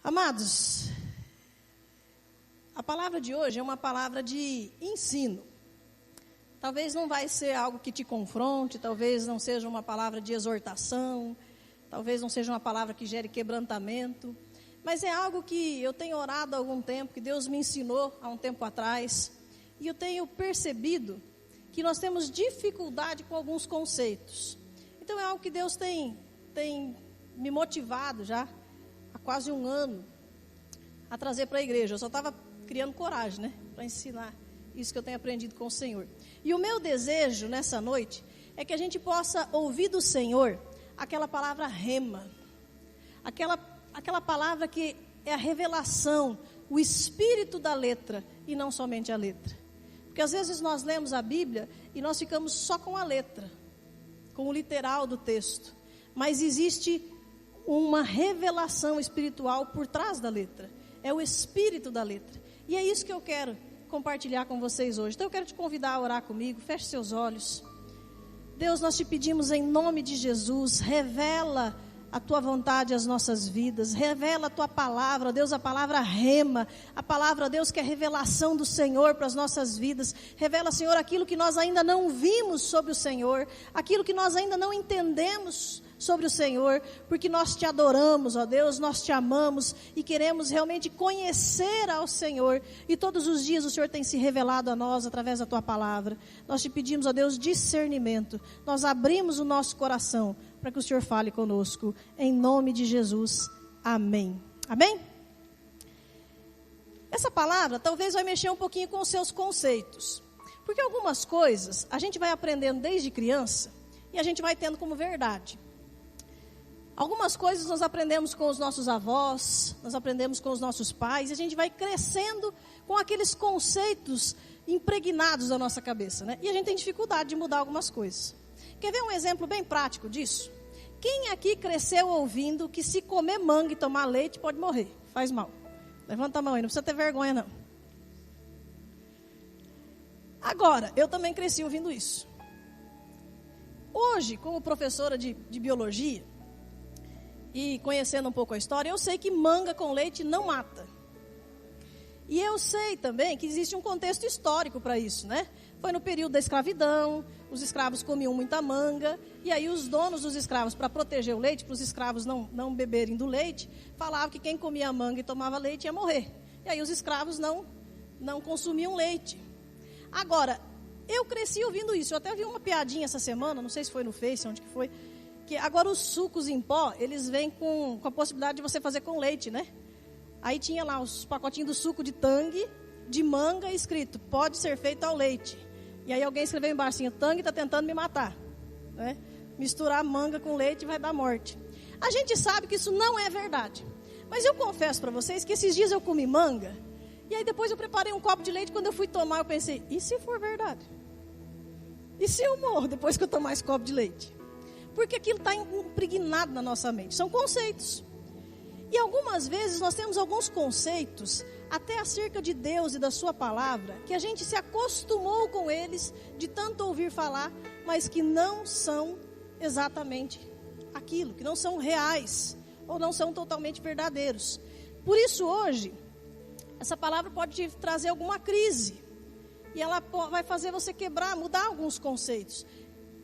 Amados, a palavra de hoje é uma palavra de ensino. Talvez não vai ser algo que te confronte, talvez não seja uma palavra de exortação, talvez não seja uma palavra que gere quebrantamento, mas é algo que eu tenho orado há algum tempo, que Deus me ensinou há um tempo atrás, e eu tenho percebido que nós temos dificuldade com alguns conceitos. Então é algo que Deus tem me motivado já há quase um ano a trazer para a igreja. Eu só estava criando coragem, para ensinar isso que eu tenho aprendido com o Senhor. E o meu desejo nessa noite é que a gente possa ouvir do Senhor aquela palavra rema, aquela palavra que é a revelação, o espírito da letra e não somente a letra. Porque às vezes nós lemos a Bíblia e nós ficamos só com a letra, com o literal do texto. Mas existe uma revelação espiritual por trás da letra. É o espírito da letra. E é isso que eu quero compartilhar com vocês hoje. Então eu quero te convidar a orar comigo. Feche seus olhos. Deus, nós te pedimos em nome de Jesus, revela a tua vontade às nossas vidas, revela a tua palavra, Deus, a palavra rema, a palavra, Deus, que é revelação do Senhor para as nossas vidas. Revela, Senhor, aquilo que nós ainda não vimos sobre o Senhor, aquilo que nós ainda não entendemos sobre o Senhor, porque nós te adoramos, ó Deus, nós te amamos e queremos realmente conhecer ao Senhor, e todos os dias o Senhor tem se revelado a nós através da tua palavra. Nós te pedimos, ó Deus, discernimento, nós abrimos o nosso coração para que o Senhor fale conosco, em nome de Jesus, amém. Amém? Essa palavra talvez vai mexer um pouquinho com os seus conceitos, porque algumas coisas a gente vai aprendendo desde criança e a gente vai tendo como verdade. Algumas coisas nós aprendemos com os nossos avós, nós aprendemos com os nossos pais, e a gente vai crescendo com aqueles conceitos impregnados na nossa cabeça, E a gente tem dificuldade de mudar algumas coisas. Quer ver um exemplo bem prático disso? Quem aqui cresceu ouvindo que se comer manga e tomar leite pode morrer, faz mal? Levanta a mão aí, não precisa ter vergonha não. Agora, eu também cresci ouvindo isso. Hoje, como professora de biologia, e conhecendo um pouco a história, eu sei que manga com leite não mata. E eu sei também que existe um contexto histórico para isso, Foi no período da escravidão, os escravos comiam muita manga, e aí os donos dos escravos, para proteger o leite, para os escravos não beberem do leite, falavam que quem comia manga e tomava leite ia morrer. E aí os escravos não consumiam leite. Agora, eu cresci ouvindo isso, eu até vi uma piadinha essa semana, não sei se foi no Face, onde que foi, que agora os sucos em pó, eles vêm com a possibilidade de você fazer com leite, Aí tinha lá os pacotinhos do suco de Tang, de manga, escrito, pode ser feito ao leite. E aí alguém escreveu embaixo assim, Tang está tentando me matar, Misturar manga com leite vai dar morte. A gente sabe que isso não é verdade. Mas eu confesso para vocês que esses dias eu comi manga, e aí depois eu preparei um copo de leite, quando eu fui tomar eu pensei, e se for verdade? E se eu morro depois que eu tomar esse copo de leite? Porque aquilo está impregnado na nossa mente. São conceitos. E algumas vezes nós temos alguns conceitos, até acerca de Deus e da sua palavra, que a gente se acostumou com eles, de tanto ouvir falar, mas que não são exatamente aquilo, que não são reais, ou não são totalmente verdadeiros. Por isso hoje, essa palavra pode te trazer alguma crise, e ela vai fazer você quebrar, mudar alguns conceitos.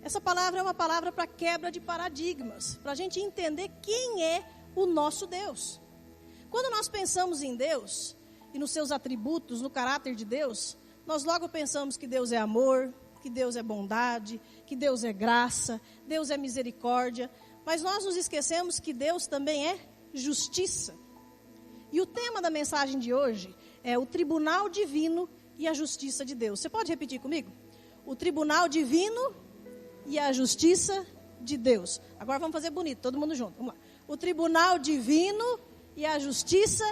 Essa palavra é uma palavra para quebra de paradigmas, para a gente entender quem é o nosso Deus. Quando nós pensamos em Deus, e nos seus atributos, no caráter de Deus, nós logo pensamos que Deus é amor, que Deus é bondade, que Deus é graça, Deus é misericórdia, mas nós nos esquecemos que Deus também é justiça. E o tema da mensagem de hoje é o tribunal divino e a justiça de Deus. Você pode repetir comigo? O tribunal divino e a justiça de Deus. Agora vamos fazer bonito, todo mundo junto. Vamos lá. O tribunal divino e a justiça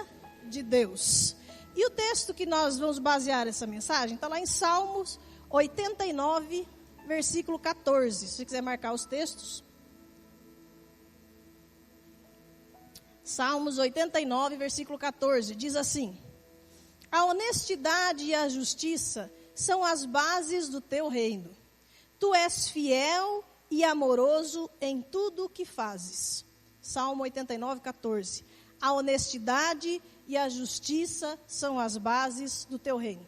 de Deus. E o texto que nós vamos basear essa mensagem está lá em Salmos 89, versículo 14. Se você quiser marcar os textos. Salmos 89, versículo 14. Diz assim: a honestidade e a justiça são as bases do teu reino. Tu és fiel e amoroso em tudo o que fazes. Salmo 89, 14. A honestidade e a justiça são as bases do teu reino.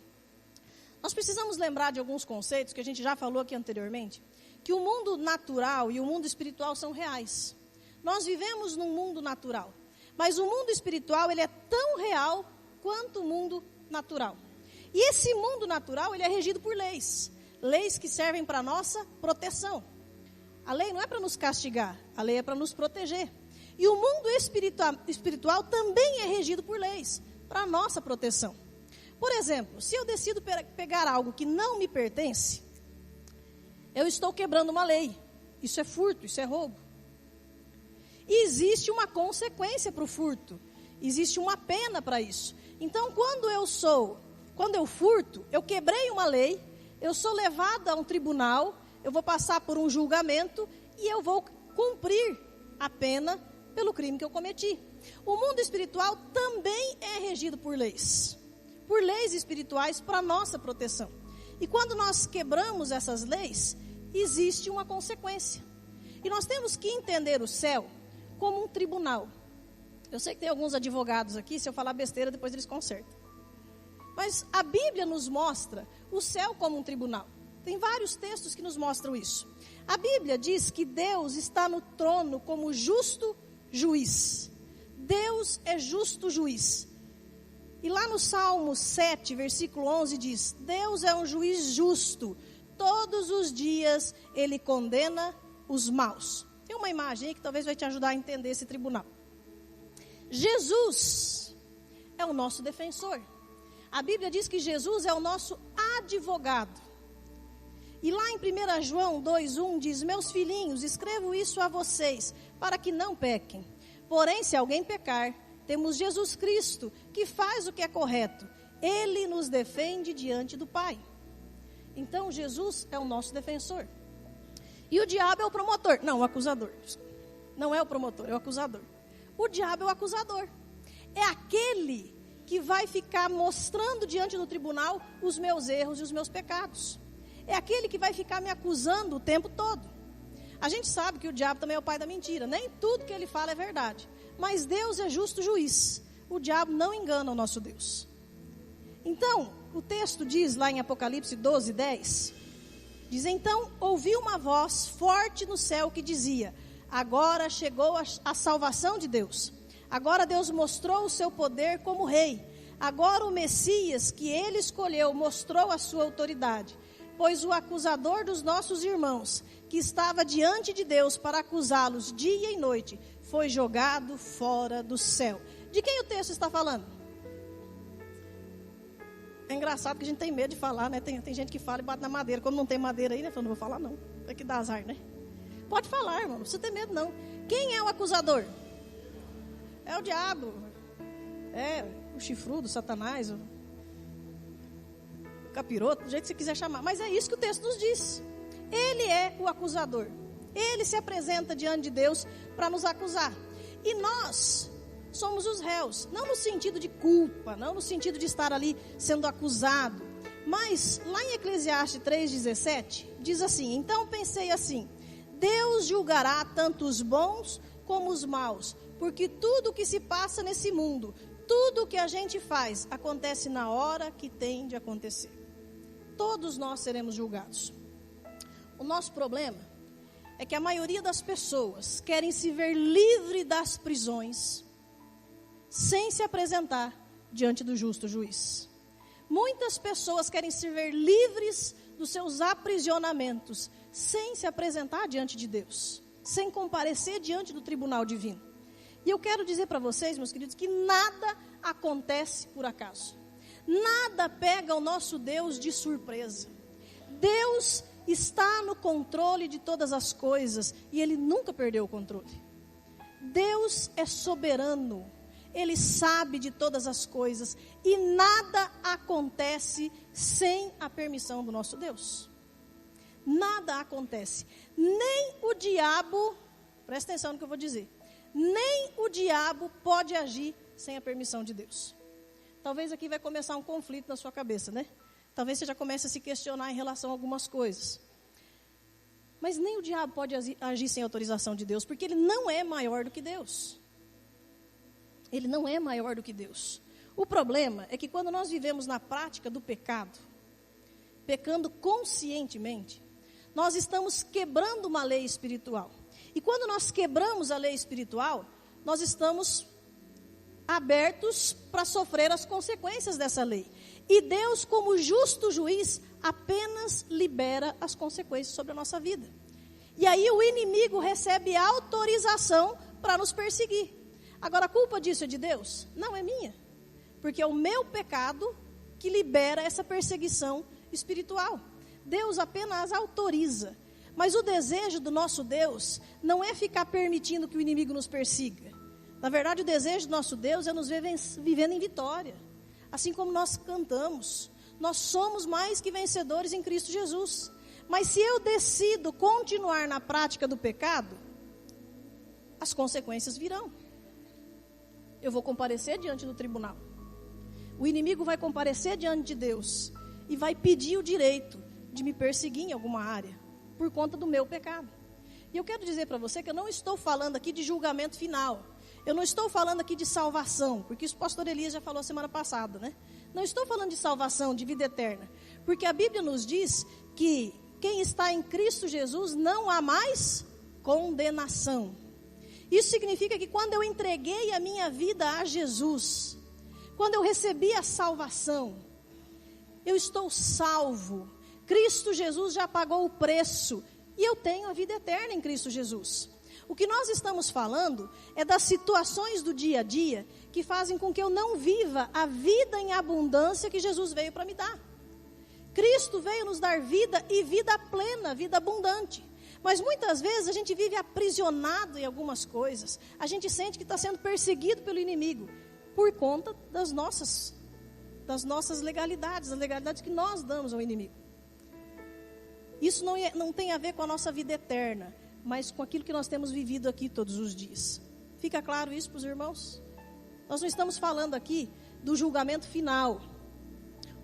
Nós precisamos lembrar de alguns conceitos que a gente já falou aqui anteriormente, que o mundo natural e o mundo espiritual são reais. Nós vivemos num mundo natural, mas o mundo espiritual ele é tão real quanto o mundo natural. E esse mundo natural ele é regido por leis, leis que servem para nossa proteção. A lei não é para nos castigar, a lei é para nos proteger. E o mundo espiritual também é regido por leis, para nossa proteção. Por exemplo, se eu decido pegar algo que não me pertence, eu estou quebrando uma lei. Isso é furto, isso é roubo. E existe uma consequência para o furto. Existe uma pena para isso. Então, quando eu furto, eu quebrei uma lei, eu sou levada a um tribunal, eu vou passar por um julgamento e eu vou cumprir a pena pelo crime que eu cometi. O mundo espiritual também é regido por leis espirituais para nossa proteção. E quando nós quebramos essas leis, existe uma consequência. E nós temos que entender o céu como um tribunal. Eu sei que tem alguns advogados aqui, se eu falar besteira, depois eles consertam. Mas a Bíblia nos mostra o céu como um tribunal. Tem vários textos que nos mostram isso. A Bíblia diz que Deus está no trono como justo juiz. Deus é justo juiz. E lá no Salmo 7, versículo 11 diz: Deus é um juiz justo. Todos os dias Ele condena os maus. Tem uma imagem aí que talvez vai te ajudar a entender esse tribunal. Jesus é o nosso defensor. A Bíblia diz que Jesus é o nosso advogado. E lá em 1 João 2,1 diz: Meus filhinhos, escrevo isso a vocês, para que não pequem. Porém, se alguém pecar, temos Jesus Cristo, que faz o que é correto. Ele nos defende diante do Pai. Então, Jesus é o nosso defensor. E o diabo é o promotor. Não, o acusador. Não é o promotor, é o acusador. O diabo é o acusador. É aquele que vai ficar mostrando diante do tribunal os meus erros e os meus pecados. É aquele que vai ficar me acusando o tempo todo. A gente sabe que o diabo também é o pai da mentira. Nem tudo que ele fala é verdade. Mas Deus é justo juiz. O diabo não engana o nosso Deus. Então, o texto diz lá em Apocalipse 12:10, diz: Então ouvi uma voz forte no céu que dizia: Agora chegou a salvação de Deus. Agora Deus mostrou o seu poder como rei. Agora o Messias que ele escolheu mostrou a sua autoridade. Pois o acusador dos nossos irmãos, que estava diante de Deus para acusá-los dia e noite, foi jogado fora do céu. De quem o texto está falando? É engraçado que a gente tem medo de falar, né? Tem gente que fala e bate na madeira. Como não tem madeira aí, né? Fala, não vou falar não. É que dá azar, né? Pode falar, irmão. Não precisa ter medo, não. Quem é o acusador? É o diabo. É o chifrudo, Satanás, o capiroto, do jeito que você quiser chamar. Mas é isso que o texto nos diz. Ele é o acusador. Ele se apresenta diante de Deus para nos acusar. E nós somos os réus. Não no sentido de culpa, não no sentido de estar ali sendo acusado. Mas lá em Eclesiastes 3,17, diz assim: Então pensei assim: Deus julgará tanto os bons como os maus, porque tudo o que se passa nesse mundo, tudo o que a gente faz, acontece na hora que tem de acontecer. Todos nós seremos julgados. O nosso problema é que a maioria das pessoas querem se ver livre das prisões sem se apresentar diante do justo juiz. Muitas pessoas querem se ver livres dos seus aprisionamentos sem se apresentar diante de Deus, sem comparecer diante do tribunal divino. E eu quero dizer para vocês, meus queridos, que nada acontece por acaso. Nada pega o nosso Deus de surpresa. Deus está no controle de todas as coisas e Ele nunca perdeu o controle. Deus é soberano. Ele sabe de todas as coisas e nada acontece sem a permissão do nosso Deus. Nada acontece. Nem o diabo, presta atenção no que eu vou dizer, nem o diabo pode agir sem a permissão de Deus. Talvez aqui vai começar um conflito na sua cabeça, né? Talvez você já comece a se questionar em relação a algumas coisas. Mas nem o diabo pode agir sem autorização de Deus, porque ele não é maior do que Deus. Ele não é maior do que Deus. O problema é que quando nós vivemos na prática do pecado, pecando conscientemente, nós estamos quebrando uma lei espiritual. E quando nós quebramos a lei espiritual, nós estamos abertos para sofrer as consequências dessa lei. E Deus, como justo juiz, apenas libera as consequências sobre a nossa vida. E aí o inimigo recebe autorização para nos perseguir. Agora, a culpa disso é de Deus? Não, é minha. Porque é o meu pecado que libera essa perseguição espiritual. Deus apenas autoriza. Mas o desejo do nosso Deus não é ficar permitindo que o inimigo nos persiga. Na verdade, o desejo do nosso Deus é nos ver vivendo em vitória. Assim como nós cantamos. Nós somos mais que vencedores em Cristo Jesus. Mas se eu decido continuar na prática do pecado, as consequências virão. Eu vou comparecer diante do tribunal. O inimigo vai comparecer diante de Deus e vai pedir o direito de me perseguir em alguma área, por conta do meu pecado. E eu quero dizer para você que eu não estou falando aqui de julgamento final. Eu não estou falando aqui de salvação, porque isso o pastor Elias já falou semana passada, né? Não estou falando de salvação, de vida eterna. Porque a Bíblia nos diz que quem está em Cristo Jesus não há mais condenação. Isso significa que quando eu entreguei a minha vida a Jesus, quando eu recebi a salvação, eu estou salvo. Cristo Jesus já pagou o preço e eu tenho a vida eterna em Cristo Jesus. O que nós estamos falando é das situações do dia a dia que fazem com que eu não viva a vida em abundância que Jesus veio para me dar. Cristo veio nos dar vida e vida plena, vida abundante. Mas muitas vezes a gente vive aprisionado em algumas coisas. A gente sente que está sendo perseguido pelo inimigo por conta das nossas legalidades, as legalidades que nós damos ao inimigo. Isso não tem a ver com a nossa vida eterna, mas com aquilo que nós temos vivido aqui todos os dias. Fica claro isso para os irmãos? Nós não estamos falando aqui do julgamento final,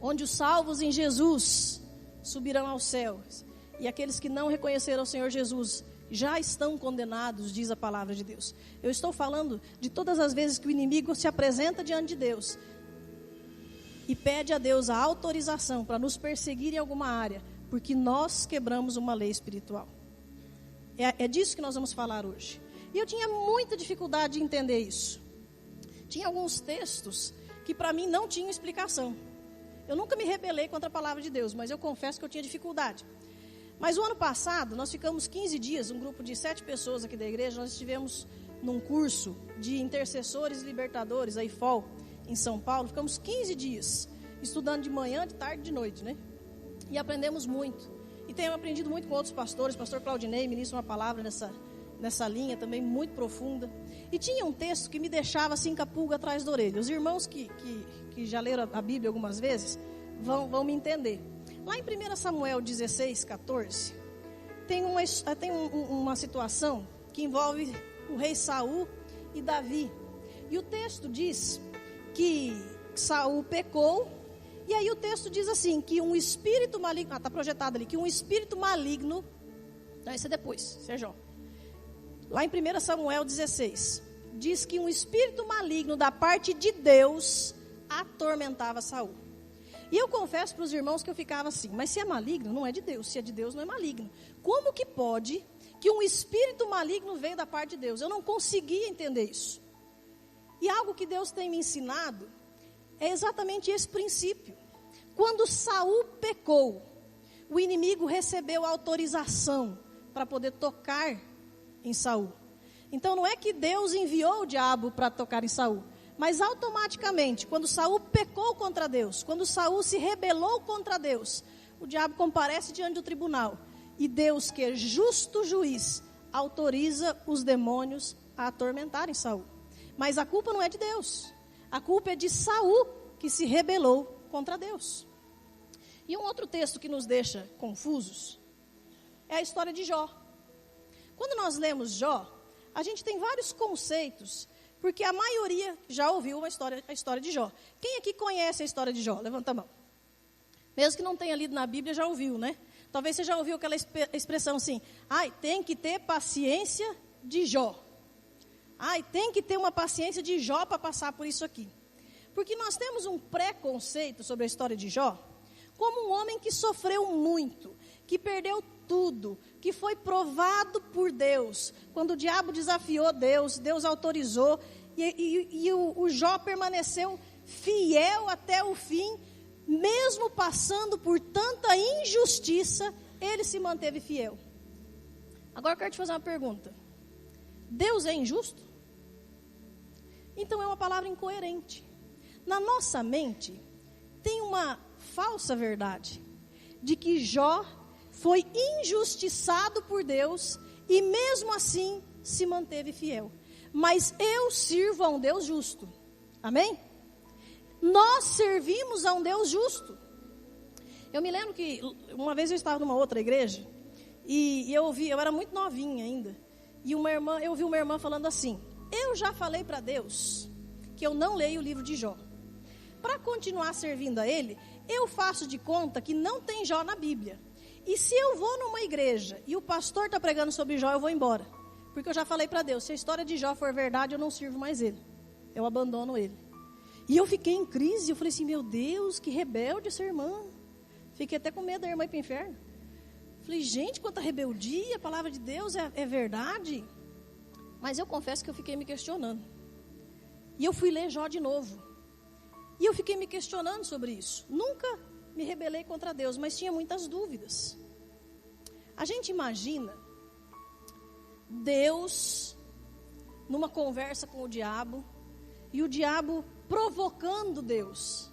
onde os salvos em Jesus subirão aos céus, e aqueles que não reconheceram o Senhor Jesus já estão condenados, diz a palavra de Deus. Eu estou falando de todas as vezes que o inimigo se apresenta diante de Deus e pede a Deus a autorização para nos perseguir em alguma área, porque nós quebramos uma lei espiritual. É disso que nós vamos falar hoje. E eu tinha muita dificuldade de entender isso. Tinha alguns textos que para mim não tinham explicação. Eu nunca me rebelei contra a palavra de Deus, mas eu confesso que eu tinha dificuldade. Mas o ano passado, nós ficamos 15 dias, um grupo de 7 pessoas aqui da igreja, nós estivemos num curso de intercessores e libertadores, a IFOL, em São Paulo. Ficamos 15 dias, estudando de manhã, de tarde e de noite, né? E aprendemos muito. E tenho aprendido muito com outros pastores. O pastor Claudinei ministra uma palavra nessa linha também muito profunda. E tinha um texto que me deixava assim com a pulga atrás da orelha. Os irmãos que já leram a Bíblia algumas vezes vão me entender. Lá em 1 Samuel 16, 14, tem uma situação que envolve o rei Saul e Davi. E o texto diz que Saul pecou. E aí o texto diz assim, que um espírito maligno, está projetado ali, que um espírito maligno, não, isso é depois, isso é Jó. Lá em 1 Samuel 16, diz que um espírito maligno da parte de Deus atormentava Saul. E eu confesso para os irmãos que eu ficava assim, mas se é maligno, não é de Deus, se é de Deus, não é maligno. Como que pode que um espírito maligno veio da parte de Deus? Eu não conseguia entender isso. E algo que Deus tem me ensinado é exatamente esse princípio. Quando Saul pecou, o inimigo recebeu autorização para poder tocar em Saul. Então não é que Deus enviou o diabo para tocar em Saul, mas automaticamente, quando Saul pecou contra Deus, quando Saul se rebelou contra Deus, o diabo comparece diante do tribunal. E Deus, que é justo juiz, autoriza os demônios a atormentarem Saul. Mas a culpa não é de Deus. A culpa é de Saul, que se rebelou contra Deus. E um outro texto que nos deixa confusos é a história de Jó. Quando nós lemos Jó, a gente tem vários conceitos, porque a maioria já ouviu a história de Jó. Quem aqui conhece a história de Jó? Levanta a mão. Mesmo que não tenha lido na Bíblia, já ouviu, né? Talvez você já ouviu aquela expressão assim, tem que ter paciência de Jó. Ai, tem que ter uma paciência de Jó para passar por isso aqui. Porque nós temos um preconceito sobre a história de Jó, como um homem que sofreu muito, que perdeu tudo, que foi provado por Deus. Quando o diabo desafiou Deus, Deus autorizou, e o Jó permaneceu fiel até o fim, mesmo passando por tanta injustiça, ele se manteve fiel. Agora eu quero te fazer uma pergunta. Deus é injusto? Então é uma palavra incoerente. Na nossa mente, tem uma falsa verdade, de que Jó foi injustiçado por Deus, e mesmo assim se manteve fiel. Mas eu sirvo a um Deus justo. Amém? Nós servimos a um Deus justo. Eu me lembro que uma vez eu estava numa outra igreja, e eu era muito novinha ainda, e eu ouvi uma irmã falando assim: eu já falei para Deus que eu não leio o livro de Jó. Para continuar servindo a Ele, eu faço de conta que não tem Jó na Bíblia. E se eu vou numa igreja e o pastor está pregando sobre Jó, eu vou embora. Porque eu já falei para Deus, se a história de Jó for verdade, eu não sirvo mais ele. Eu abandono ele. E eu fiquei em crise, eu falei assim, meu Deus, que rebelde essa irmã. Fiquei até com medo da irmã ir para o inferno. Falei, gente, quanta rebeldia, a palavra de Deus é verdade. Mas eu confesso que eu fiquei me questionando. E eu fui ler Jó de novo. E eu fiquei me questionando sobre isso. Nunca me rebelei contra Deus, mas tinha muitas dúvidas. A gente imagina Deus numa conversa com o diabo, e o diabo provocando Deus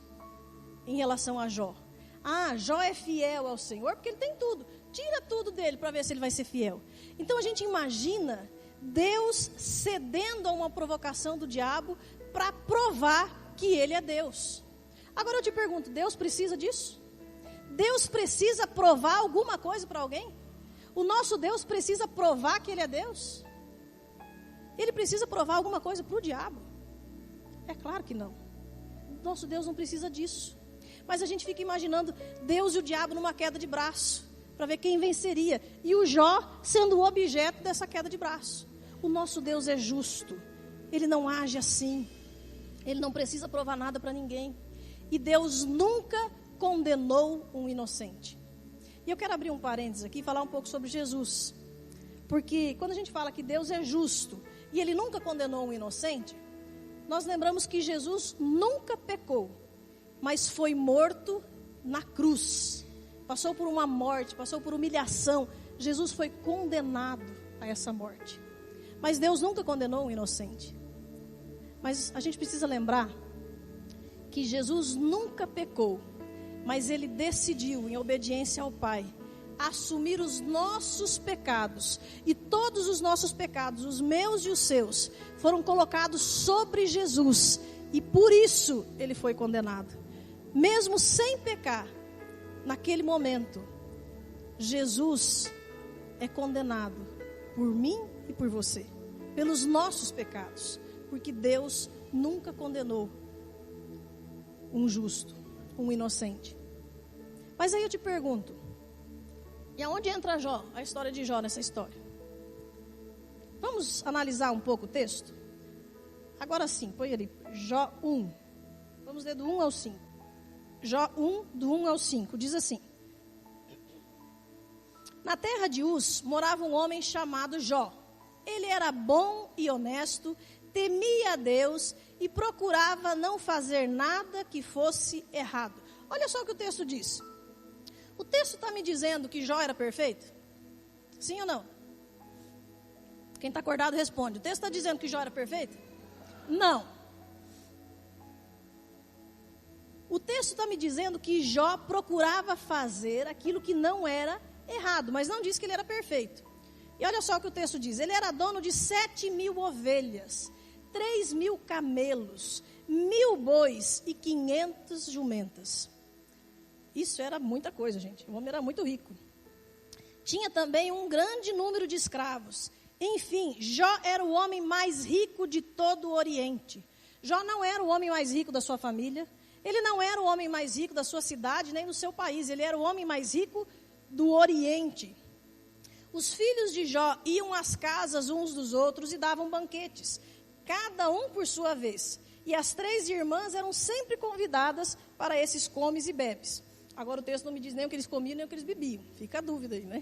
em relação a Jó. Ah, Jó é fiel ao Senhor porque ele tem tudo. Tira tudo dele para ver se ele vai ser fiel. Então a gente imagina Deus cedendo a uma provocação do diabo para provar que ele é Deus. Agora eu te pergunto, Deus precisa disso? Deus precisa provar alguma coisa para alguém? O nosso Deus precisa provar que ele é Deus? Ele precisa provar alguma coisa para o diabo? É claro que não. Nosso Deus não precisa disso. Mas a gente fica imaginando Deus e o diabo numa queda de braço, para ver quem venceria. E o Jó sendo o objeto dessa queda de braço. O nosso Deus é justo. Ele não age assim. Ele não precisa provar nada para ninguém. E Deus nunca condenou um inocente. E eu quero abrir um parênteses aqui e falar um pouco sobre Jesus. Porque quando a gente fala que Deus é justo e Ele nunca condenou um inocente, nós lembramos que Jesus nunca pecou, mas foi morto na cruz. Passou por uma morte, passou por humilhação. Jesus foi condenado a essa morte. Mas Deus nunca condenou um inocente. Mas a gente precisa lembrar que Jesus nunca pecou, mas Ele decidiu, em obediência ao Pai, assumir os nossos pecados. E todos os nossos pecados, os meus e os seus, foram colocados sobre Jesus. E por isso Ele foi condenado. Mesmo sem pecar, naquele momento, Jesus é condenado por mim e por você, pelos nossos pecados. Porque Deus nunca condenou um justo, um inocente. Mas aí eu te pergunto, e aonde entra Jó, a história de Jó nessa história? Vamos analisar um pouco o texto? Agora sim, põe ali, Jó 1. Vamos ler do 1 ao 5. Jó 1, do 1 ao 5, diz assim: na terra de Uz morava um homem chamado Jó. Ele era bom e honesto, temia a Deus e procurava não fazer nada que fosse errado. Olha só o que o texto diz. O texto está me dizendo que Jó era perfeito? Sim ou não? Quem está acordado responde. O texto está dizendo que Jó era perfeito? Não. O texto está me dizendo que Jó procurava fazer aquilo que não era errado, mas não diz que ele era perfeito. E olha só o que o texto diz. Ele era dono de 7.000 ovelhas, 3.000 camelos, 1.000 bois e 500 jumentas. Isso era muita coisa, gente. O homem era muito rico. Tinha também um grande número de escravos. Enfim, Jó era o homem mais rico de todo o Oriente. Jó não era o homem mais rico da sua família. Ele não era o homem mais rico da sua cidade, nem do seu país. Ele era o homem mais rico do Oriente. Os filhos de Jó iam às casas uns dos outros e davam banquetes. cada um por sua vez. E as 3 irmãs eram sempre convidadas para esses comes e bebes. Agora o texto não me diz nem o que eles comiam, nem o que eles bebiam. Fica a dúvida aí, né?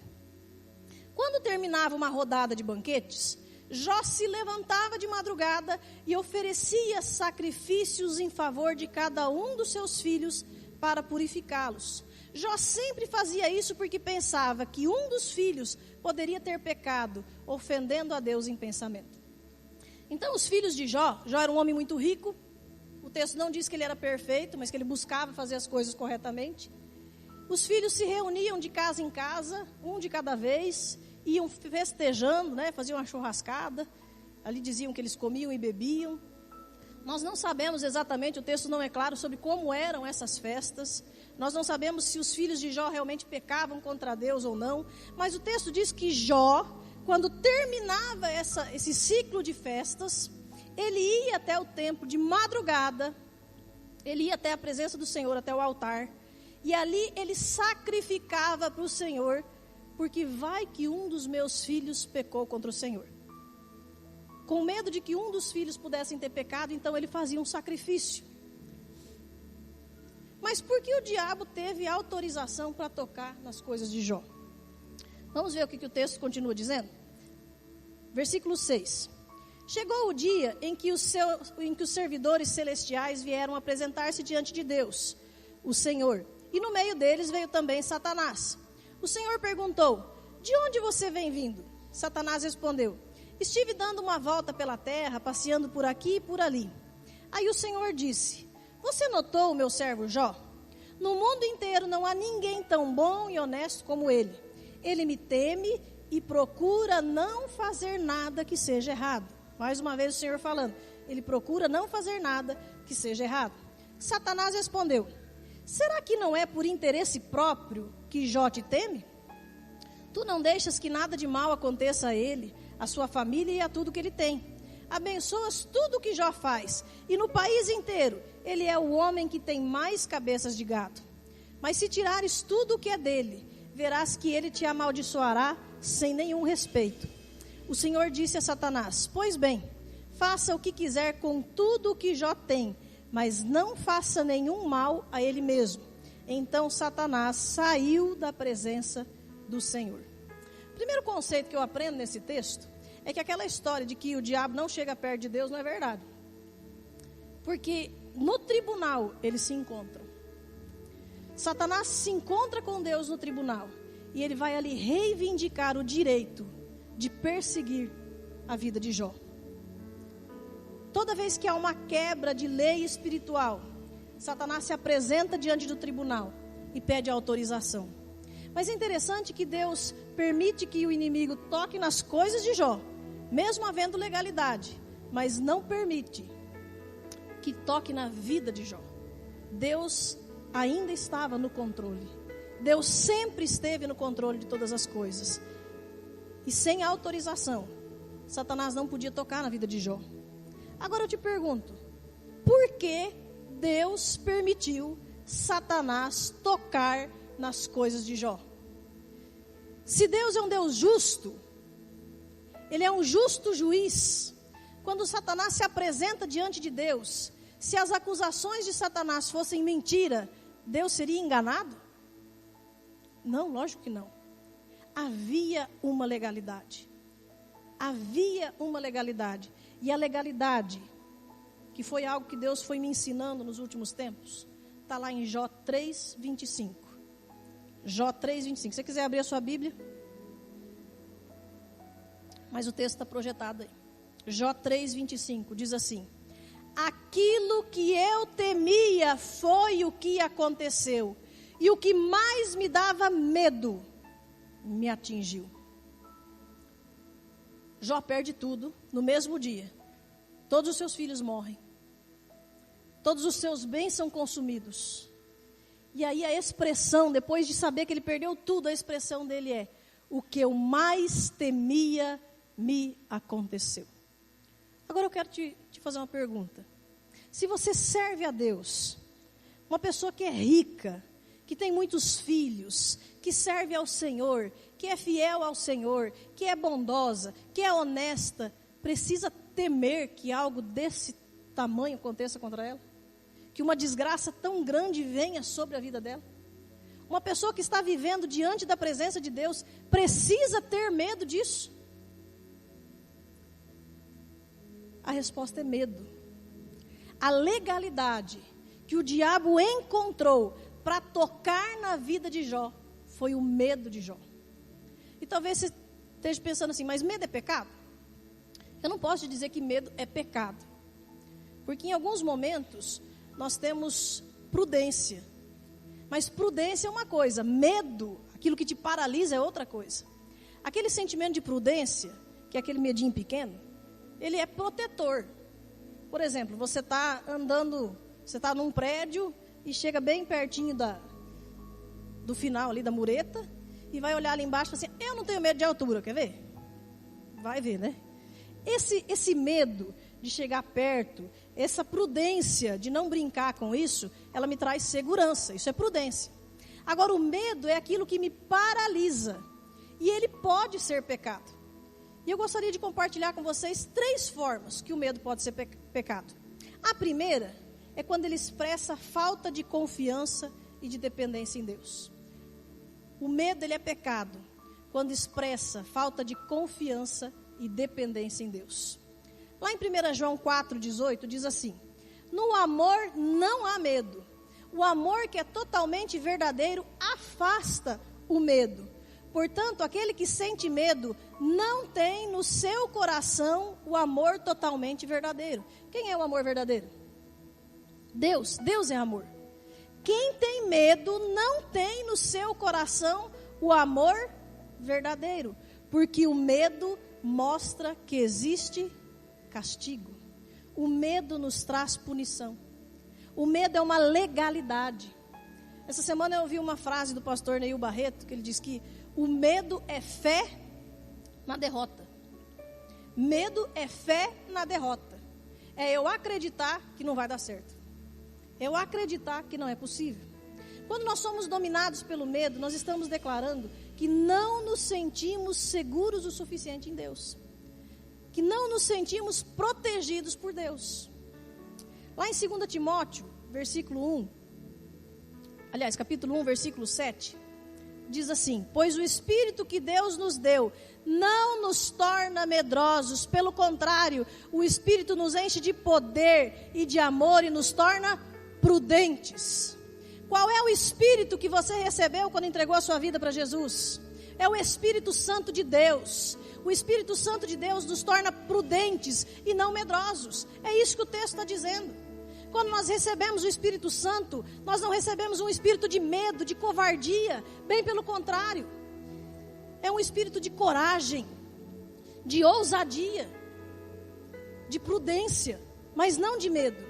Quando terminava uma rodada de banquetes, Jó se levantava de madrugada e oferecia sacrifícios em favor de cada um dos seus filhos para purificá-los. Jó sempre fazia isso porque pensava que um dos filhos poderia ter pecado, ofendendo a Deus em pensamento. Então os filhos de Jó era um homem muito rico. O texto não diz que ele era perfeito, mas que ele buscava fazer as coisas corretamente. Os filhos se reuniam de casa em casa, um de cada vez, iam festejando, né? Faziam uma churrascada. Ali diziam que eles comiam e bebiam. Nós não sabemos exatamente, o texto não é claro sobre como eram essas festas. Nós não sabemos se os filhos de Jó realmente pecavam contra Deus ou não. Mas o texto diz que Jó, quando terminava esse ciclo de festas, ele ia até o templo de madrugada, ele ia até a presença do Senhor, até o altar, e ali ele sacrificava para o Senhor, porque vai que um dos meus filhos pecou contra o Senhor. Com medo de que um dos filhos pudessem ter pecado, então ele fazia um sacrifício. Mas por que o diabo teve autorização para tocar nas coisas de Jó? Vamos ver o que o texto continua dizendo? Versículo 6. Chegou o dia em que os servidores celestiais vieram apresentar-se diante de Deus, o Senhor. E no meio deles veio também Satanás. O Senhor perguntou: de onde você vem vindo? Satanás respondeu: estive dando uma volta pela terra, passeando por aqui e por ali. Aí o Senhor disse: você notou o meu servo Jó? No mundo inteiro não há ninguém tão bom e honesto como ele. Ele me teme e procura não fazer nada que seja errado. Mais uma vez o Senhor falando, ele procura não fazer nada que seja errado. Satanás respondeu: será que não é por interesse próprio que Jó te teme? Tu não deixas que nada de mal aconteça a ele, a sua família e a tudo que ele tem. Abençoas tudo o que Jó faz, e no país inteiro ele é o homem que tem mais cabeças de gado. Mas se tirares tudo o que é dele, verás que ele te amaldiçoará sem nenhum respeito. O Senhor disse a Satanás: pois bem, faça o que quiser com tudo o que Jó tem, mas não faça nenhum mal a ele mesmo. Então Satanás saiu da presença do Senhor. O primeiro conceito que eu aprendo nesse texto é que aquela história de que o diabo não chega perto de Deus não é verdade. Porque no tribunal eles se encontram. Satanás se encontra com Deus no tribunal e ele vai ali reivindicar o direito de perseguir a vida de Jó. Toda vez que há uma quebra de lei espiritual, Satanás se apresenta diante do tribunal e pede autorização. Mas é interessante que Deus permite que o inimigo toque nas coisas de Jó, mesmo havendo legalidade, mas não permite que toque na vida de Jó. Deus ainda estava no controle. Deus sempre esteve no controle de todas as coisas. E sem autorização, Satanás não podia tocar na vida de Jó. Agora eu te pergunto, por que Deus permitiu Satanás tocar nas coisas de Jó? Se Deus é um Deus justo, Ele é um justo juiz. Quando Satanás se apresenta diante de Deus, se as acusações de Satanás fossem mentira, Deus seria enganado? Não, lógico que não. Havia uma legalidade. Havia uma legalidade. E a legalidade, que foi algo que Deus foi me ensinando nos últimos tempos, está lá em Jó 3:25. Jó 3:25. Se você quiser abrir a sua Bíblia. Mas o texto está projetado aí. Jó 3:25 diz assim: aquilo que eu temia foi o que aconteceu, e o que mais me dava medo me atingiu. Jó perde tudo no mesmo dia. Todos os seus filhos morrem. Todos os seus bens são consumidos. E aí a expressão, depois de saber que ele perdeu tudo, a expressão dele é: o que eu mais temia me aconteceu. Agora eu quero te fazer uma pergunta. Se você serve a Deus, uma pessoa que é rica, que tem muitos filhos, que serve ao Senhor, que é fiel ao Senhor, que é bondosa, que é honesta, precisa temer que algo desse tamanho aconteça contra ela? Que uma desgraça tão grande venha sobre a vida dela? Uma pessoa que está vivendo diante da presença de Deus precisa ter medo disso? A resposta é medo. A legalidade que o diabo encontrou para tocar na vida de Jó foi o medo de Jó. E talvez você esteja pensando assim, mas medo é pecado? Eu não posso dizer que medo é pecado. Porque em alguns momentos nós temos prudência. Mas prudência é uma coisa, medo, aquilo que te paralisa é outra coisa. Aquele sentimento de prudência, que é aquele medinho pequeno, ele é protetor. Por exemplo, você está andando, você está num prédio e chega bem pertinho do final ali da mureta e vai olhar ali embaixo e fala assim, eu não tenho medo de altura, quer ver? Vai ver, né? Esse medo de chegar perto, essa prudência de não brincar com isso, ela me traz segurança, isso é prudência. Agora, o medo é aquilo que me paralisa, e ele pode ser pecado. E eu gostaria de compartilhar com vocês 3 formas que o medo pode ser pecado. A primeira é quando ele expressa falta de confiança e de dependência em Deus. O medo, ele é pecado quando expressa falta de confiança e dependência em Deus. Lá em 1 João 4,18 diz assim, no amor não há medo. O amor que é totalmente verdadeiro afasta o medo. Portanto, aquele que sente medo não tem no seu coração o amor totalmente verdadeiro. Quem é o amor verdadeiro? Deus. Deus é amor. Quem tem medo não tem no seu coração o amor verdadeiro. Porque o medo mostra que existe castigo. O medo nos traz punição. O medo é uma legalidade. Essa semana eu ouvi uma frase do pastor Neil Barreto, que ele diz que o medo é fé na derrota. Medo é fé na derrota. É eu acreditar que não vai dar certo. Eu acreditar que não é possível. Quando nós somos dominados pelo medo, nós estamos declarando que não nos sentimos seguros o suficiente em Deus. Que não nos sentimos protegidos por Deus. Lá em 2 Timóteo, capítulo 1, versículo 7, diz assim, pois o Espírito que Deus nos deu não nos torna medrosos, pelo contrário, o Espírito nos enche de poder e de amor e nos torna prudentes. Qual é o Espírito que você recebeu quando entregou a sua vida para Jesus? É o Espírito Santo de Deus. O Espírito Santo de Deus nos torna prudentes e não medrosos. É isso que o texto está dizendo. Quando nós recebemos o Espírito Santo, nós não recebemos um espírito de medo, de covardia. Bem pelo contrário. É um espírito de coragem, de ousadia, de prudência, mas não de medo.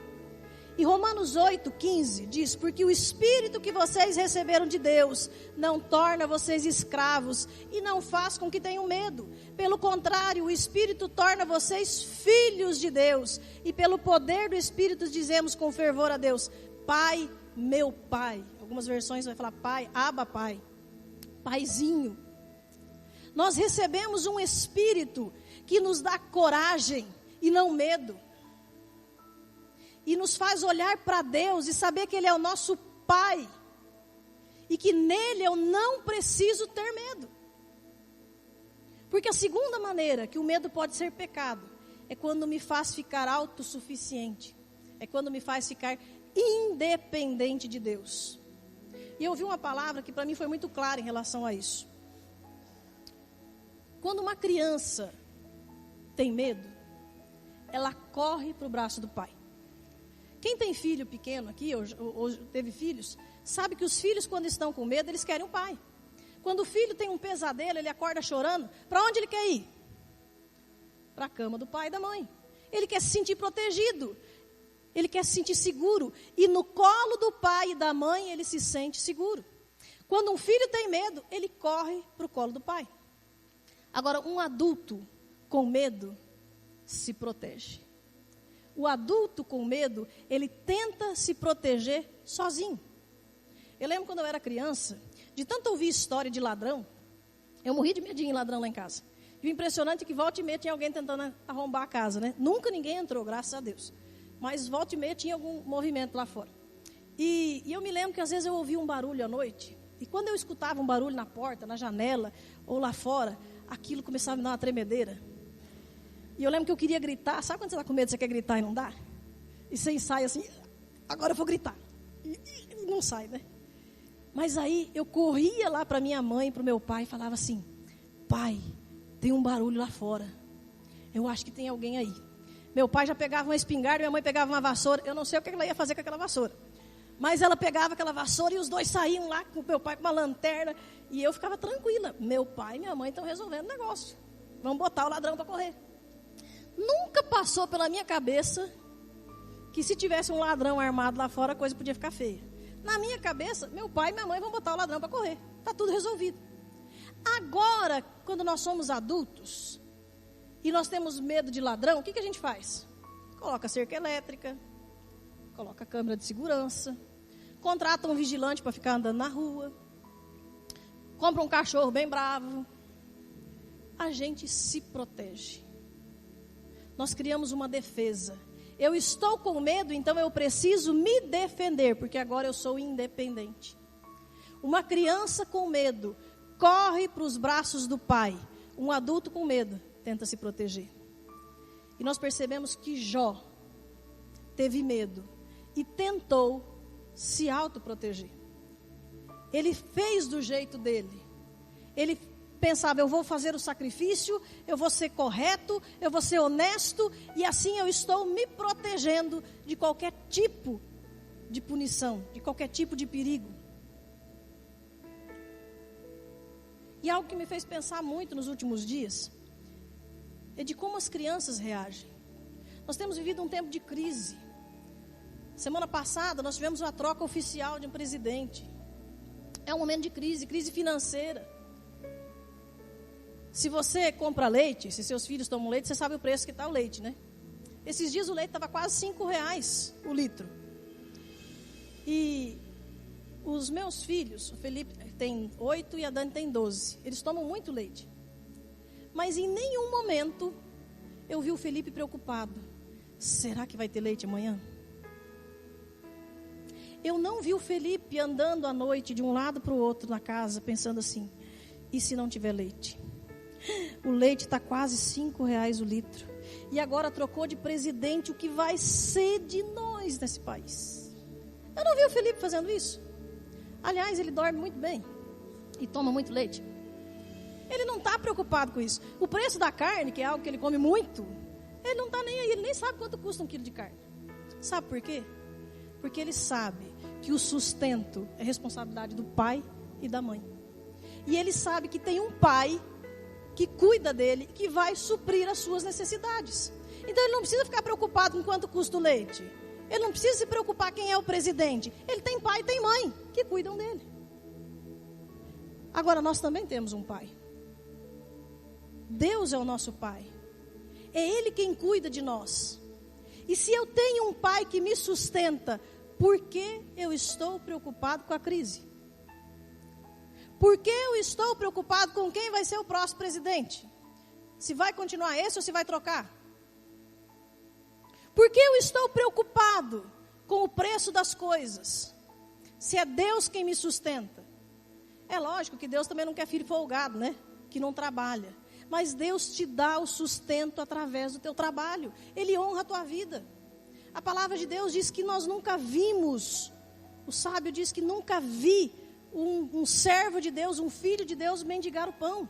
E Romanos 8,15 diz, porque o Espírito que vocês receberam de Deus não torna vocês escravos e não faz com que tenham medo. Pelo contrário, o Espírito torna vocês filhos de Deus. E pelo poder do Espírito dizemos com fervor a Deus, Pai, meu Pai. Algumas versões vai falar Pai, Abba Pai, Paizinho. Nós recebemos um Espírito que nos dá coragem e não medo. E nos faz olhar para Deus e saber que Ele é o nosso Pai. E que nele eu não preciso ter medo. Porque a segunda maneira que o medo pode ser pecado é quando me faz ficar autossuficiente. É quando me faz ficar independente de Deus. E eu ouvi uma palavra que para mim foi muito clara em relação a isso. Quando uma criança tem medo, ela corre para o braço do pai. Quem tem filho pequeno aqui, ou teve filhos, sabe que os filhos, quando estão com medo, eles querem o pai. Quando o filho tem um pesadelo, ele acorda chorando, para onde ele quer ir? Para a cama do pai e da mãe. Ele quer se sentir protegido, ele quer se sentir seguro. E no colo do pai e da mãe, ele se sente seguro. Quando um filho tem medo, ele corre para o colo do pai. Agora, um adulto com medo se protege. O adulto com medo, ele tenta se proteger sozinho. Eu lembro quando eu era criança, de tanto ouvir história de ladrão, eu morri de medinho em ladrão lá em casa. E o impressionante é que volta e meia tinha alguém tentando arrombar a casa, né? Nunca ninguém entrou, graças a Deus. Mas volta e meia tinha algum movimento lá fora. E eu me lembro que às vezes eu ouvia um barulho à noite. E quando eu escutava um barulho na porta, na janela ou lá fora, aquilo começava a me dar uma tremedeira. E eu lembro que eu queria gritar. Sabe quando você está com medo, você quer gritar e não dá? E você ensaia assim, agora eu vou gritar. E não sai, né? Mas aí eu corria lá para minha mãe, para o meu pai e falava assim: pai, tem um barulho lá fora. Eu acho que tem alguém aí. Meu pai já pegava uma espingarda, minha mãe pegava uma vassoura. Eu não sei o que ela ia fazer com aquela vassoura. Mas ela pegava aquela vassoura e os dois saíam lá com o meu pai com uma lanterna. E eu ficava tranquila. Meu pai e minha mãe estão resolvendo o negócio. Vamos botar o ladrão para correr. Nunca passou pela minha cabeça que se tivesse um ladrão armado lá fora, a coisa podia ficar feia. Na minha cabeça, meu pai e minha mãe vão botar o ladrão para correr. Está tudo resolvido. Agora, quando nós somos adultos e nós temos medo de ladrão, o que a gente faz? Coloca cerca elétrica, coloca câmera de segurança, contrata um vigilante para ficar andando na rua, compra um cachorro bem bravo. A gente se protege. Nós criamos uma defesa. Eu estou com medo, então eu preciso me defender, porque agora eu sou independente. Uma criança com medo corre para os braços do pai. Um adulto com medo tenta se proteger. E nós percebemos que Jó teve medo e tentou se autoproteger. Ele fez do jeito dele. Ele pensava: eu vou fazer o sacrifício, eu vou ser correto, eu vou ser honesto, e assim eu estou me protegendo de qualquer tipo de punição, de qualquer tipo de perigo. E algo que me fez pensar muito nos últimos dias é de como as crianças reagem. Nós temos vivido um tempo de crise. Semana passada nós tivemos uma troca oficial de um presidente. É um momento de crise, crise financeira. Se você compra leite, se seus filhos tomam leite, você sabe o preço que está o leite, né? Esses dias o leite estava quase R$5 o litro. E os meus filhos, o Felipe tem 8 e a Dani tem 12. Eles tomam muito leite. Mas em nenhum momento eu vi o Felipe preocupado. Será que vai ter leite amanhã? Eu não vi o Felipe andando à noite de um lado para o outro na casa, pensando assim: e se não tiver leite? O leite está quase R$5 o litro. E agora trocou de presidente, o que vai ser de nós nesse país? Eu não vi o Felipe fazendo isso. Aliás, ele dorme muito bem e toma muito leite. Ele não está preocupado com isso. O preço da carne, que é algo que ele come muito, ele não está nem aí, ele nem sabe quanto custa 1 quilo de carne. Sabe por quê? Porque ele sabe que o sustento é responsabilidade do pai e da mãe. E ele sabe que tem um pai que cuida dele, que vai suprir as suas necessidades. Então ele não precisa ficar preocupado com quanto custa o leite. Ele não precisa se preocupar quem é o presidente. Ele tem pai e tem mãe que cuidam dele. Agora nós também temos um pai. Deus é o nosso pai. É Ele quem cuida de nós. E se eu tenho um pai que me sustenta, por que eu estou preocupado com a crise? Por que eu estou preocupado com quem vai ser o próximo presidente? Se vai continuar esse ou se vai trocar? Por que eu estou preocupado com o preço das coisas? Se é Deus quem me sustenta. É lógico que Deus também não quer filho folgado, né? Que não trabalha. Mas Deus te dá o sustento através do teu trabalho. Ele honra a tua vida. A palavra de Deus diz que nós nunca vimos. O sábio diz que nunca vi um servo de Deus, um filho de Deus mendigar o pão.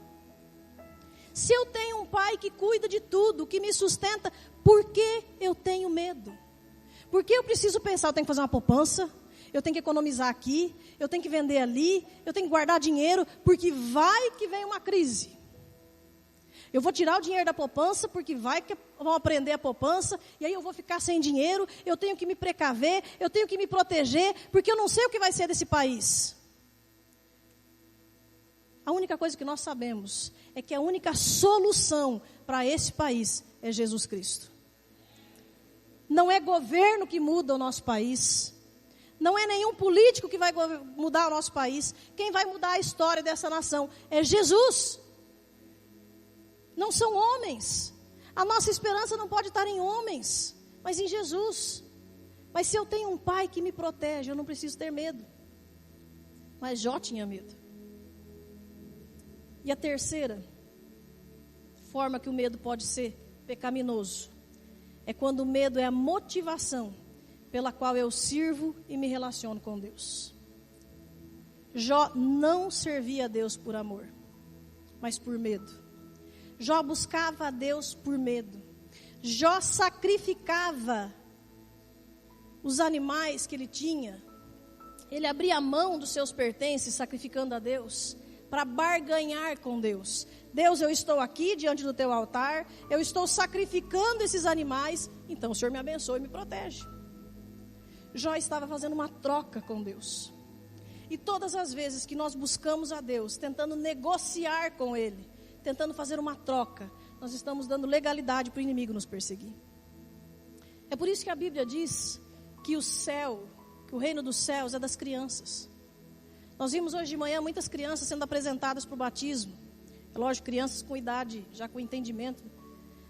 Se eu tenho um pai que cuida de tudo, que me sustenta, por que eu tenho medo? Por que eu preciso pensar, eu tenho que fazer uma poupança, eu tenho que economizar aqui, eu tenho que vender ali, eu tenho que guardar dinheiro, porque vai que vem uma crise. Eu vou tirar o dinheiro da poupança, porque vai que vão aprender a poupança, e aí eu vou ficar sem dinheiro, eu tenho que me precaver, eu tenho que me proteger, porque eu não sei o que vai ser desse país. A única coisa que nós sabemos é que a única solução para esse país é Jesus Cristo. Não é governo que muda o nosso país. Não é nenhum político que vai mudar o nosso país. Quem vai mudar a história dessa nação é Jesus. não são homens. A nossa esperança não pode estar em homens, mas em Jesus. Mas se eu tenho um pai que me protege, eu não preciso ter medo. Mas Jó tinha medo. E a terceira forma que o medo pode ser pecaminoso é quando o medo é a motivação pela qual eu sirvo e me relaciono com Deus. Jó não servia a Deus por amor, mas por medo. Jó buscava a Deus por medo. Jó sacrificava os animais que ele tinha. Ele abria mão dos seus pertences, sacrificando a Deus, para barganhar com Deus. Deus, eu estou aqui diante do teu altar, eu estou sacrificando esses animais, então o Senhor me abençoe e me protege. Jó estava fazendo uma troca com Deus. E todas as vezes que nós buscamos a Deus, tentando negociar com Ele, tentando fazer uma troca, nós estamos dando legalidade para o inimigo nos perseguir. É por isso que a Bíblia diz que o céu, que o reino dos céus é das crianças. Nós vimos hoje de manhã muitas crianças sendo apresentadas para o batismo. É lógico, crianças com idade, já com entendimento.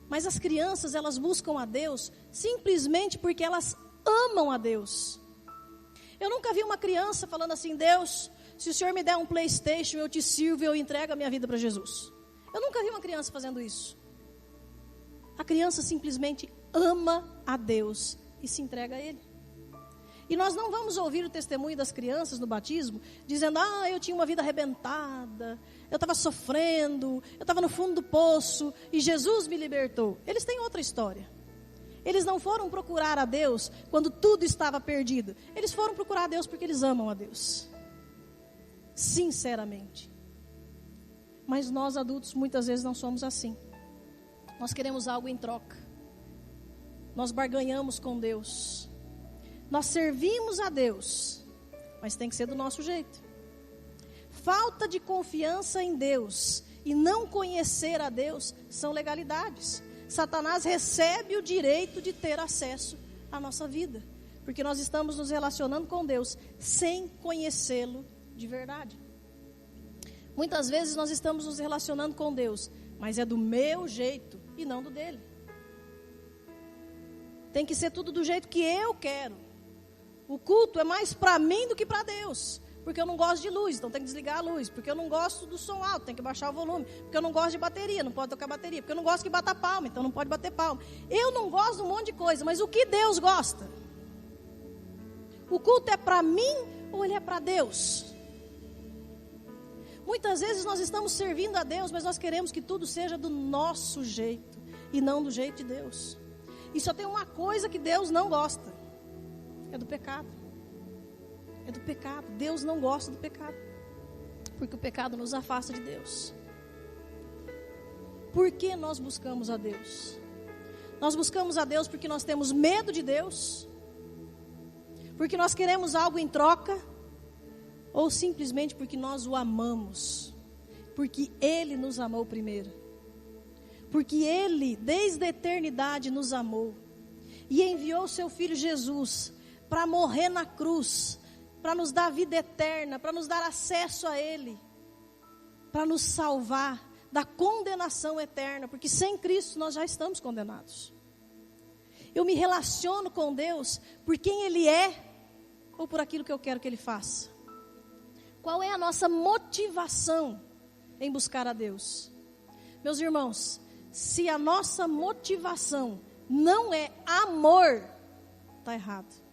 Mas as crianças, elas buscam a Deus simplesmente porque elas amam a Deus. Eu nunca vi uma criança falando assim: Deus, se o Senhor me der um PlayStation, eu te sirvo e eu entrego a minha vida para Jesus. Eu nunca vi uma criança fazendo isso. A criança simplesmente ama a Deus e se entrega a Ele. E nós não vamos ouvir o testemunho das crianças no batismo, dizendo: eu tinha uma vida arrebentada, eu estava sofrendo, eu estava no fundo do poço, e Jesus me libertou. Eles têm outra história. Eles não foram procurar a Deus quando tudo estava perdido. Eles foram procurar a Deus porque eles amam a Deus. Sinceramente. Mas nós adultos muitas vezes não somos assim. Nós queremos algo em troca. Nós barganhamos com Deus. Nós servimos a Deus, mas tem que ser do nosso jeito. Falta de confiança em Deus e não conhecer a Deus são legalidades. Satanás recebe o direito de ter acesso à nossa vida, porque nós estamos nos relacionando com Deus sem conhecê-lo de verdade. Muitas vezes nós estamos nos relacionando com Deus, mas é do meu jeito e não do dele. Tem que ser tudo do jeito que eu quero. O culto é mais para mim do que para Deus. Porque eu não gosto de luz, então tem que desligar a luz. Porque eu não gosto do som alto, tem que baixar o volume. Porque eu não gosto de bateria, não pode tocar bateria. Porque eu não gosto que bata palma, então não pode bater palma. Eu não gosto de um monte de coisa, mas o que Deus gosta? O culto é para mim ou ele é para Deus? Muitas vezes nós estamos servindo a Deus, mas nós queremos que tudo seja do nosso jeito e não do jeito de Deus. E só tem uma coisa que Deus não gosta. É do pecado. É do pecado. Deus não gosta do pecado. Porque o pecado nos afasta de Deus. Por que nós buscamos a Deus? Nós buscamos a Deus porque nós temos medo de Deus? Porque nós queremos algo em troca? Ou simplesmente porque nós o amamos? Porque Ele nos amou primeiro. Porque Ele, desde a eternidade, nos amou. E enviou o seu Filho Jesus para morrer na cruz, para nos dar vida eterna, para nos dar acesso a Ele, para nos salvar da condenação eterna, porque sem Cristo nós já estamos condenados. Eu me relaciono com Deus por quem Ele é, ou por aquilo que eu quero que Ele faça? Qual é a nossa motivação em buscar a Deus? Meus irmãos, se a nossa motivação não é amor, está errado.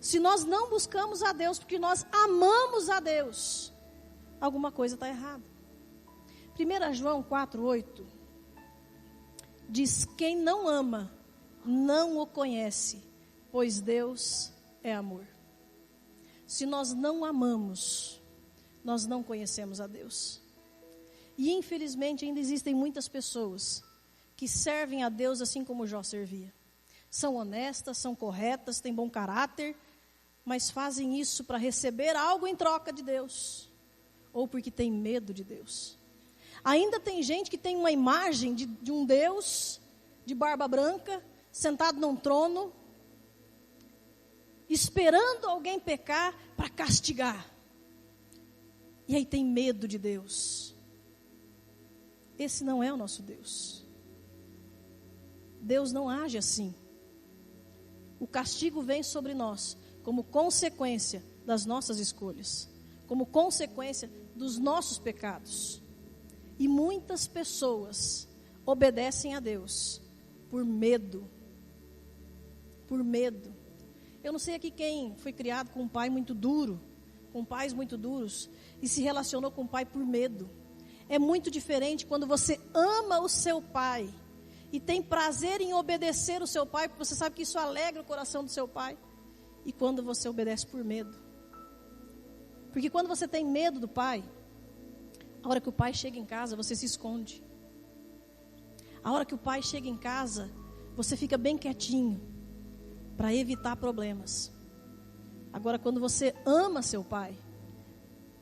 Se nós não buscamos a Deus porque nós amamos a Deus, alguma coisa está errada. 1 João 4,8 diz: quem não ama, não o conhece, pois Deus é amor. Se nós não amamos, nós não conhecemos a Deus. E infelizmente ainda existem muitas pessoas que servem a Deus assim como Jó servia. São honestas, são corretas, têm bom caráter, mas fazem isso para receber algo em troca de Deus, ou porque tem medo de Deus. Ainda tem gente que tem uma imagem de um Deus de barba branca, sentado num trono, esperando alguém pecar para castigar. E aí tem medo de Deus. esse não é o nosso Deus. Deus não age assim. O castigo vem sobre nós como consequência das nossas escolhas, como consequência dos nossos pecados. E muitas pessoas obedecem a Deus por medo. Por medo. Eu não sei aqui quem foi criado com um pai muito duro, com pais muito duros, e se relacionou com o pai por medo. É muito diferente quando você ama o seu pai e tem prazer em obedecer o seu pai, porque você sabe que isso alegra o coração do seu pai, e quando você obedece por medo. Porque quando você tem medo do pai, a hora que o pai chega em casa, você se esconde. A hora que o pai chega em casa, você fica bem quietinho, para evitar problemas. Agora, quando você ama seu pai,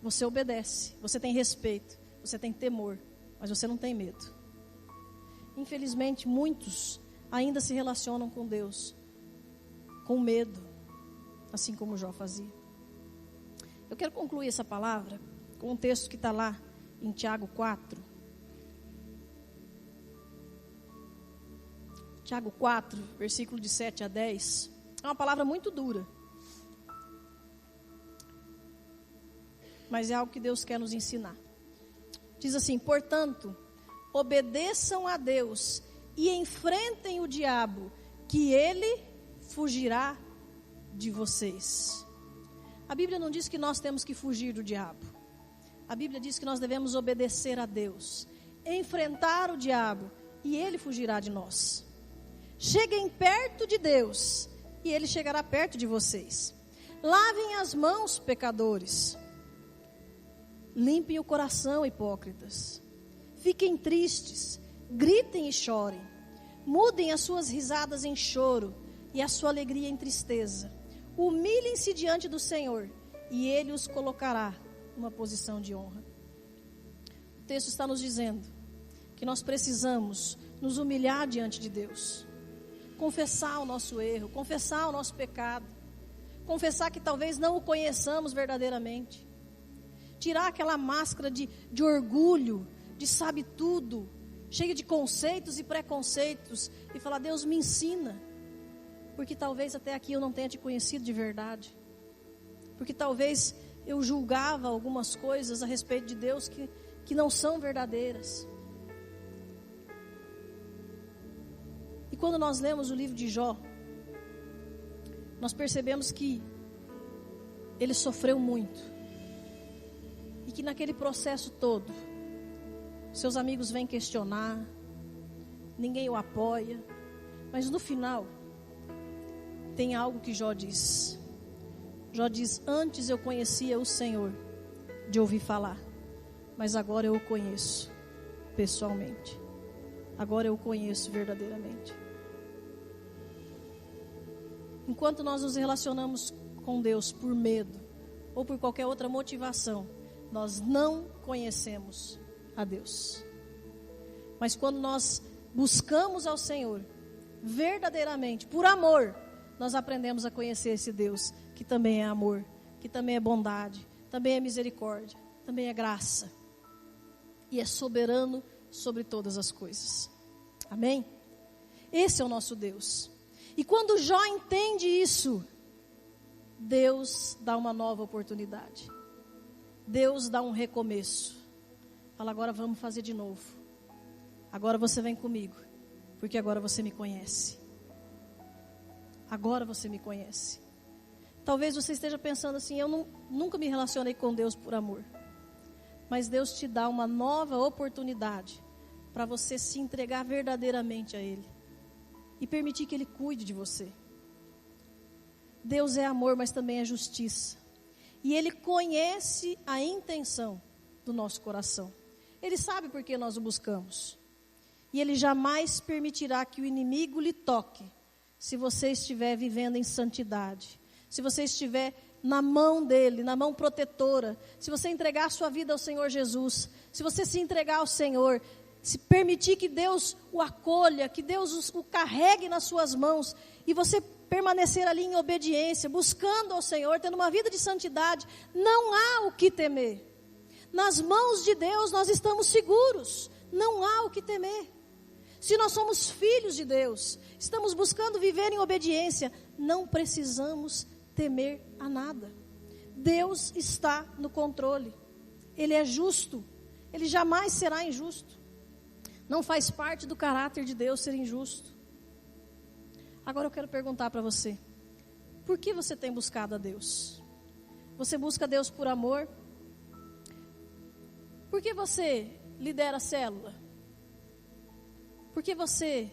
você obedece, você tem respeito, você tem temor, mas você não tem medo. Infelizmente, muitos ainda se relacionam com Deus com medo, assim como Jó fazia. Eu quero concluir essa palavra com um texto que está lá em Tiago 4. Tiago 4, versículo de 7 a 10. É uma palavra muito dura, mas é algo que Deus quer nos ensinar. Diz assim: portanto, obedeçam a Deus e enfrentem o diabo, que ele fugirá de vocês. A Bíblia não diz que nós temos que fugir do diabo. A Bíblia diz que nós devemos obedecer a Deus, enfrentar o diabo, e ele fugirá de nós. Cheguem perto de Deus, e ele chegará perto de vocês. Lavem as mãos, pecadores. Limpem o coração, hipócritas. Fiquem tristes, gritem e chorem. Mudem as suas risadas em choro e a sua alegria em tristeza. Humilhem-se diante do Senhor e Ele os colocará numa posição de honra. O texto está nos dizendo que nós precisamos nos humilhar diante de Deus, confessar o nosso erro, confessar o nosso pecado, confessar que talvez não o conheçamos verdadeiramente, tirar aquela máscara de orgulho, de sabe tudo, cheio de conceitos e preconceitos, e falar: Deus, me ensina, porque talvez até aqui eu não tenha te conhecido de verdade, porque talvez eu julgava algumas coisas a respeito de Deus que não são verdadeiras. E quando nós lemos o livro de Jó, nós percebemos que ele sofreu muito, e que naquele processo todo, seus amigos vêm questionar, ninguém o apoia, mas no final, tem algo que Jó diz. Jó diz: antes eu conhecia o Senhor de ouvir falar, mas agora eu o conheço pessoalmente. Agora eu o conheço verdadeiramente. Enquanto nós nos relacionamos com Deus por medo ou por qualquer outra motivação, nós não conhecemos a Deus. Mas quando nós buscamos ao Senhor verdadeiramente, por amor, nós aprendemos a conhecer esse Deus, que também é amor, que também é bondade, também é misericórdia, também é graça, e é soberano sobre todas as coisas. Amém? Esse é o nosso Deus. E quando Jó entende isso, Deus dá uma nova oportunidade. Deus dá um recomeço. Fala: agora vamos fazer de novo. Agora você vem comigo, porque agora você me conhece. Agora você me conhece. Talvez você esteja pensando assim: eu nunca me relacionei com Deus por amor. Mas Deus te dá uma nova oportunidade para você se entregar verdadeiramente a Ele e permitir que Ele cuide de você. Deus é amor, mas também é justiça. E Ele conhece a intenção do nosso coração. Ele sabe por que nós o buscamos. E Ele jamais permitirá que o inimigo lhe toque, se você estiver vivendo em santidade, se você estiver na mão dEle, na mão protetora, se você entregar a sua vida ao Senhor Jesus, se você se entregar ao Senhor, se permitir que Deus o acolha, que Deus o carregue nas suas mãos, e você permanecer ali em obediência, buscando ao Senhor, tendo uma vida de santidade, não há o que temer. Nas mãos de Deus nós estamos seguros, Não há o que temer. Se nós somos filhos de Deus, estamos buscando viver em obediência, não precisamos temer a nada. Deus está no controle. Ele é justo. Ele jamais será injusto. Não faz parte do caráter de Deus ser injusto. Agora eu quero perguntar para você. Por que você tem buscado a Deus? Você busca Deus por amor? Por que você lidera a célula? Por que você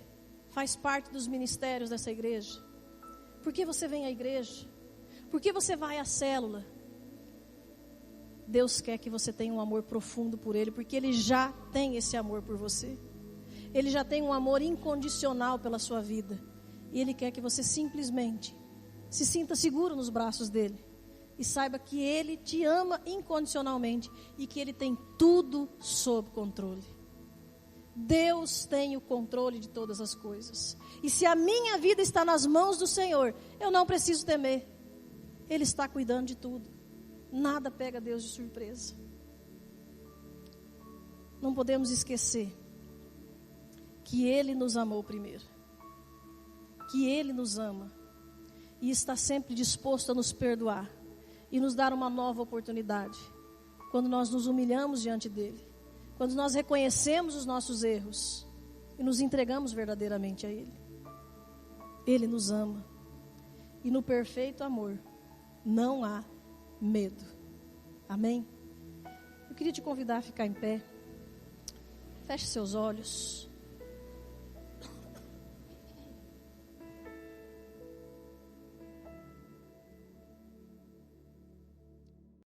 faz parte dos ministérios dessa igreja? Por que você vem à igreja? Por que você vai à célula? Deus quer que você tenha um amor profundo por Ele, porque Ele já tem esse amor por você. Ele já tem um amor incondicional pela sua vida. E Ele quer que você simplesmente se sinta seguro nos braços dEle. E saiba que Ele te ama incondicionalmente e que Ele tem tudo sob controle. Deus tem o controle de todas as coisas. E se a minha vida está nas mãos do Senhor, eu não preciso temer. Ele está cuidando de tudo. Nada pega Deus de surpresa. Não podemos esquecer que Ele nos amou primeiro. Que Ele nos ama. E está sempre disposto a nos perdoar. E nos dar uma nova oportunidade. Quando nós nos humilhamos diante dEle. Quando nós reconhecemos os nossos erros. E nos entregamos verdadeiramente a Ele. Ele nos ama. E no perfeito amor não há medo. Amém? Eu queria te convidar a ficar em pé. Feche seus olhos.